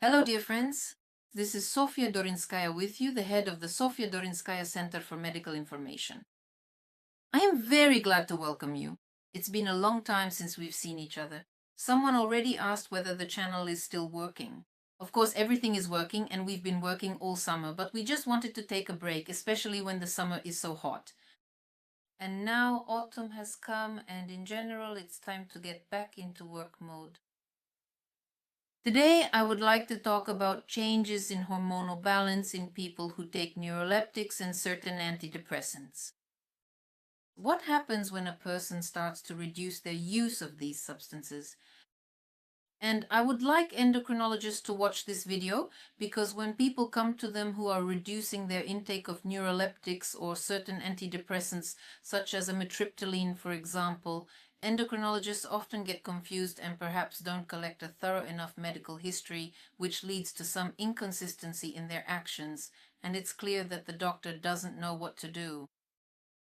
Hello, dear friends. This is Sofya Dorinskaya with you, the head of the Sofya Dorinskaya Center for Medical Information. I am very glad to welcome you. It's been a long time since we've seen each other. Someone already asked whether the channel is still working. Of course, everything is working and we've been working all summer, but we just wanted to take a break, especially when the summer is so hot. And now autumn has come and in general it's time to get back into work mode. Today, I would like to talk about changes in hormonal balance in people who take neuroleptics and certain antidepressants. What happens when a person starts to reduce their use of these substances? And I would like endocrinologists to watch this video because when people come to them who are reducing their intake of neuroleptics or certain antidepressants, such as amitriptyline, for example, endocrinologists often get confused and perhaps don't collect a thorough enough medical history, which leads to some inconsistency in their actions, and it's clear that the doctor doesn't know what to do.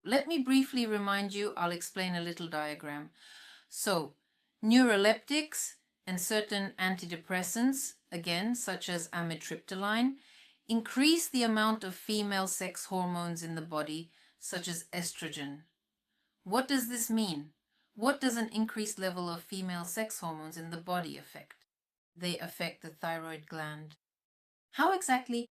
Let me briefly remind you, I'll explain a little diagram. So, neuroleptics and certain antidepressants, again, such as amitriptyline, increase the amount of female sex hormones in the body, such as estrogen. What does this mean? What does an increased level of female sex hormones in the body affect? They affect the thyroid gland. How exactly?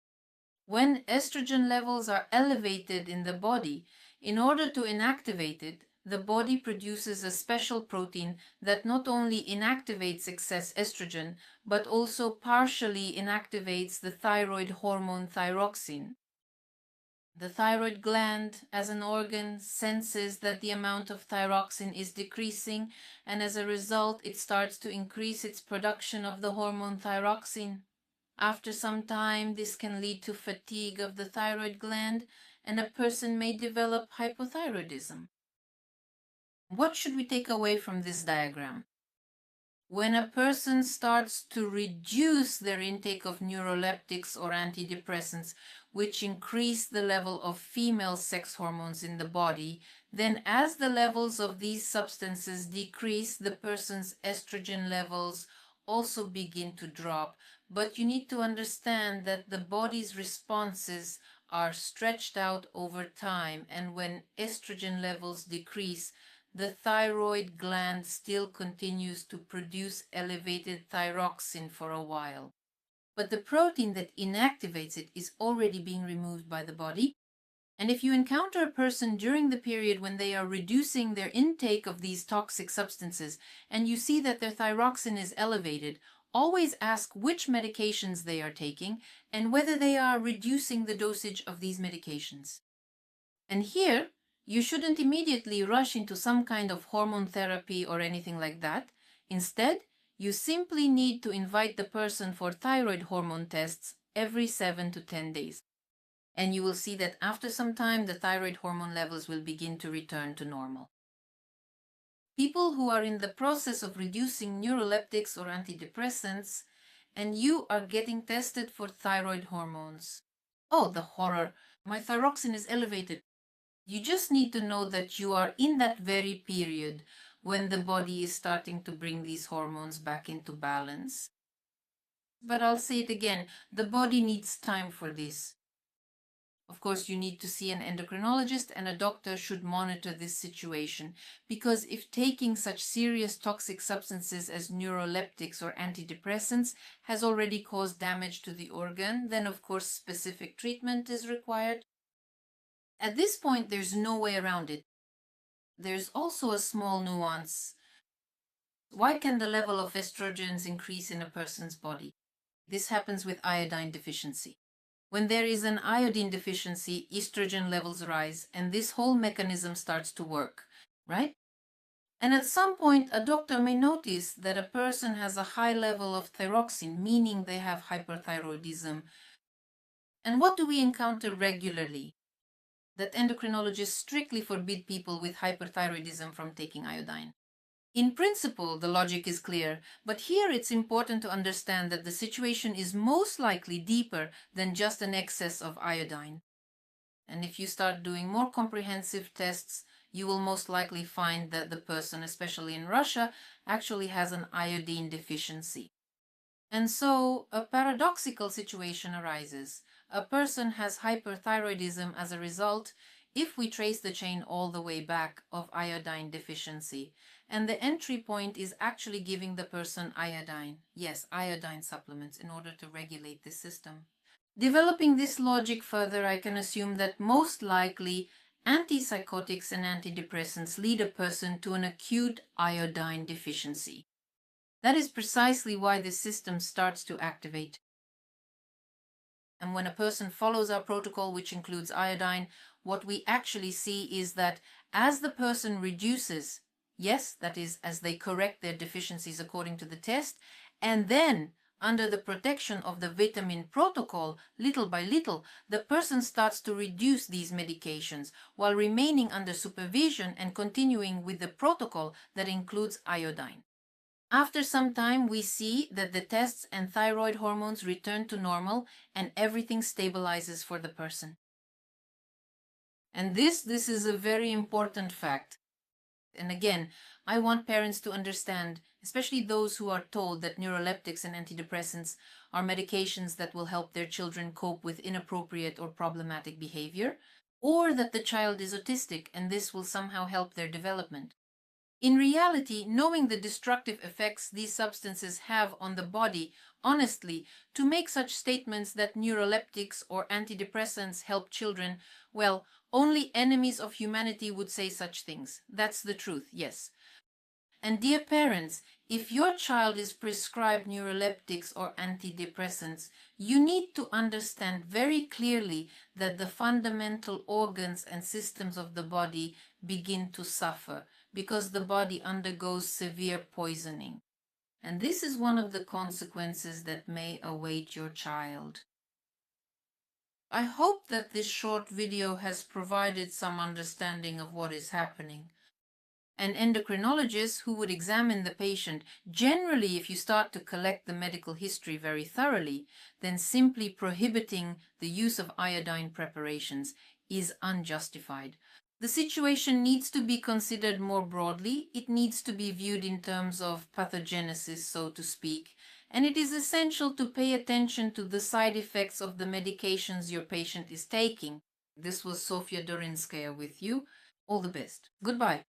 When estrogen levels are elevated in the body, in order to inactivate it, the body produces a special protein that not only inactivates excess estrogen, but also partially inactivates the thyroid hormone thyroxine. The thyroid gland, as an organ, senses that the amount of thyroxine is decreasing, and as a result, it starts to increase its production of the hormone thyroxine. After some time, this can lead to fatigue of the thyroid gland, and a person may develop hypothyroidism. What should we take away from this diagram? When a person starts to reduce their intake of neuroleptics or antidepressants, which increase the level of female sex hormones in the body, then as the levels of these substances decrease, the person's estrogen levels also begin to drop. But you need to understand that the body's responses are stretched out over time, and when estrogen levels decrease, the thyroid gland still continues to produce elevated thyroxine for a while. But the protein that inactivates it is already being removed by the body. And if you encounter a person during the period when they are reducing their intake of these toxic substances and you see that their thyroxine is elevated, always ask which medications they are taking and whether they are reducing the dosage of these medications. And here, you shouldn't immediately rush into some kind of hormone therapy or anything like that. Instead, you simply need to invite the person for thyroid hormone tests every 7 to 10 days. And you will see that after some time, the thyroid hormone levels will begin to return to normal. People who are in the process of reducing neuroleptics or antidepressants, and you are getting tested for thyroid hormones. Oh, the horror! My thyroxine is elevated. You just need to know that you are in that very period when the body is starting to bring these hormones back into balance. But I'll say it again, the body needs time for this. Of course, you need to see an endocrinologist, and a doctor should monitor this situation, because if taking such serious toxic substances as neuroleptics or antidepressants has already caused damage to the organ, then of course specific treatment is required. At this point, there's no way around it. There's also a small nuance. Why can the level of estrogens increase in a person's body? This happens with iodine deficiency. When there is an iodine deficiency, estrogen levels rise, and this whole mechanism starts to work, right? And at some point, a doctor may notice that a person has a high level of thyroxine, meaning they have hyperthyroidism. And what do we encounter regularly? That endocrinologists strictly forbid people with hyperthyroidism from taking iodine. In principle, the logic is clear, but here it's important to understand that the situation is most likely deeper than just an excess of iodine. And if you start doing more comprehensive tests, you will most likely find that the person, especially in Russia, actually has an iodine deficiency. And so a paradoxical situation arises. A person has hyperthyroidism as a result if we trace the chain all the way back of iodine deficiency. And the entry point is actually giving the person iodine. Yes, iodine supplements in order to regulate the system. Developing this logic further, I can assume that most likely antipsychotics and antidepressants lead a person to an acute iodine deficiency. That is precisely why the system starts to activate. And when a person follows our protocol, which includes iodine, what we actually see is that as the person reduces, yes, that is, as they correct their deficiencies according to the test, and then under the protection of the vitamin protocol, little by little, the person starts to reduce these medications while remaining under supervision and continuing with the protocol that includes iodine. After some time, we see that the tests and thyroid hormones return to normal and everything stabilizes for the person. And this is a very important fact. And again, I want parents to understand, especially those who are told that neuroleptics and antidepressants are medications that will help their children cope with inappropriate or problematic behavior, or that the child is autistic and this will somehow help their development. In reality, knowing the destructive effects these substances have on the body, honestly, to make such statements that neuroleptics or antidepressants help children, well, only enemies of humanity would say such things. That's the truth, yes. And dear parents, if your child is prescribed neuroleptics or antidepressants, you need to understand very clearly that the fundamental organs and systems of the body begin to suffer because the body undergoes severe poisoning. And this is one of the consequences that may await your child. I hope that this short video has provided some understanding of what is happening. An endocrinologist who would examine the patient, generally if you start to collect the medical history very thoroughly, then simply prohibiting the use of iodine preparations is unjustified. The situation needs to be considered more broadly. It needs to be viewed in terms of pathogenesis, so to speak, and it is essential to pay attention to the side effects of the medications your patient is taking. This was Sofya Dorinskaya with you. All the best. Goodbye.